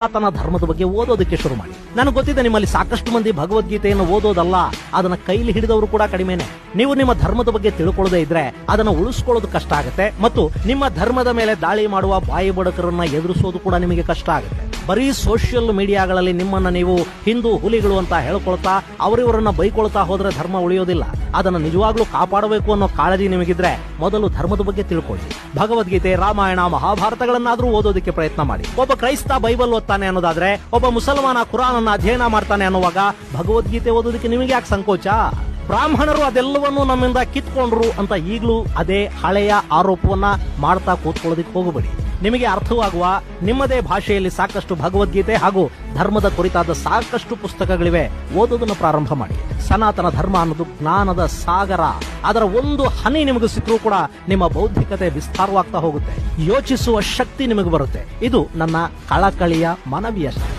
ಸನಾತನ ಧರ್ಮದ ಬಗ್ಗೆ ಓದೋದಕ್ಕೆ ಶುರು ಮಾಡಿ. ನನಗೆ ಗೊತ್ತಿದೆ ನಿಮ್ಮಲ್ಲಿ ಸಾಕಷ್ಟು ಮಂದಿ ಭಗವದ್ಗೀತೆಯನ್ನು ಓದೋದಲ್ಲ, ಅದನ್ನ ಕೈಲಿ ಹಿಡಿದವರು ಕೂಡ ಕಡಿಮೆನೆ. ನೀವು ನಿಮ್ಮ ಧರ್ಮದ ಬಗ್ಗೆ ತಿಳ್ಕೊಳ್ಳೋದೇ ಇದ್ರೆ ಅದನ್ನ ಉಳಿಸ್ಕೊಳ್ಳೋದು ಕಷ್ಟ ಆಗುತ್ತೆ, ಮತ್ತು ನಿಮ್ಮ ಧರ್ಮದ ಮೇಲೆ ದಾಳಿ ಮಾಡುವ ಬಾಯಿ ಬಡಕರನ್ನ ಎದುರಿಸೋದು ಕೂಡ ನಿಮಗೆ ಕಷ್ಟ ಆಗುತ್ತೆ. ಬರೀ ಸೋಷಿಯಲ್ ಮೀಡಿಯಾಗಳಲ್ಲಿ ನಿಮ್ಮನ್ನ ನೀವು ಹಿಂದೂ ಹುಲಿಗಳು ಅಂತ ಹೇಳ್ಕೊಳ್ತಾ ಅವರಿವರನ್ನ ಬೈಕೊಳ್ತಾ ಹೋದ್ರೆ ಧರ್ಮ ಉಳಿಯೋದಿಲ್ಲ. ಅದನ್ನ ನಿಜವಾಗ್ಲೂ ಕಾಪಾಡಬೇಕು ಅನ್ನೋ ಕಾಳಜಿ ನಿಮಗಿದ್ರೆ ಮೊದಲು ಧರ್ಮದ ಬಗ್ಗೆ ತಿಳ್ಕೊಳ್ಳಿ. ಭಗವದ್ಗೀತೆ, ರಾಮಾಯಣ, ಮಹಾಭಾರತಗಳನ್ನಾದ್ರೂ ಓದೋದಕ್ಕೆ ಪ್ರಯತ್ನ ಮಾಡಿ. ಒಬ್ಬ ಕ್ರೈಸ್ತ ಬೈಬಲ್ ಓದ್ತಾನೆ ಅನ್ನೋದಾದ್ರೆ, ಒಬ್ಬ ಮುಸಲ್ಮಾನ ಕುರಾನ್ ಅನ್ನ ಅಧ್ಯಯನ ಮಾಡ್ತಾನೆ ಅನ್ನುವಾಗ ಭಗವದ್ಗೀತೆ ಓದೋದಕ್ಕೆ ನಿಮಗೆ ಯಾಕೆ ಸಂಕೋಚ? ಬ್ರಾಹ್ಮಣರು ಅದೆಲ್ಲವನ್ನೂ ನಮ್ಮಿಂದ ಕಿತ್ಕೊಂಡ್ರು ಅಂತ ಈಗಲೂ ಅದೇ ಹಳೆಯ ಆರೋಪವನ್ನ ಮಾಡ್ತಾ ಕೂತ್ಕೊಳ್ಳೋದಕ್ಕೆ ಹೋಗಬೇಡಿ. ನಿಮಗೆ ಅರ್ಥವಾಗುವ ನಿಮ್ಮದೇ ಭಾಷೆಯಲ್ಲಿ ಸಾಕಷ್ಟು ಭಗವದ್ಗೀತೆ ಹಾಗೂ ಧರ್ಮದ ಕುರಿತಾದ ಸಾಕಷ್ಟು ಪುಸ್ತಕಗಳಿವೆ, ಓದೋದನ್ನು ಪ್ರಾರಂಭ ಮಾಡಿ. ಸನಾತನ ಧರ್ಮ ಅನ್ನೋದು ಜ್ಞಾನದ ಸಾಗರ. ಅದರ ಒಂದು ಹನಿ ನಿಮಗೆ ಸಿಕ್ಕರೂ ಕೂಡ ನಿಮ್ಮ ಬೌದ್ಧಿಕತೆ ವಿಸ್ತಾರವಾಗ್ತಾ ಹೋಗುತ್ತೆ, ಯೋಚಿಸುವ ಶಕ್ತಿ ನಿಮಗೆ ಬರುತ್ತೆ. ಇದು ನನ್ನ ಕಳಕಳಿಯ ಮನವಿಯಷ್ಟೇ.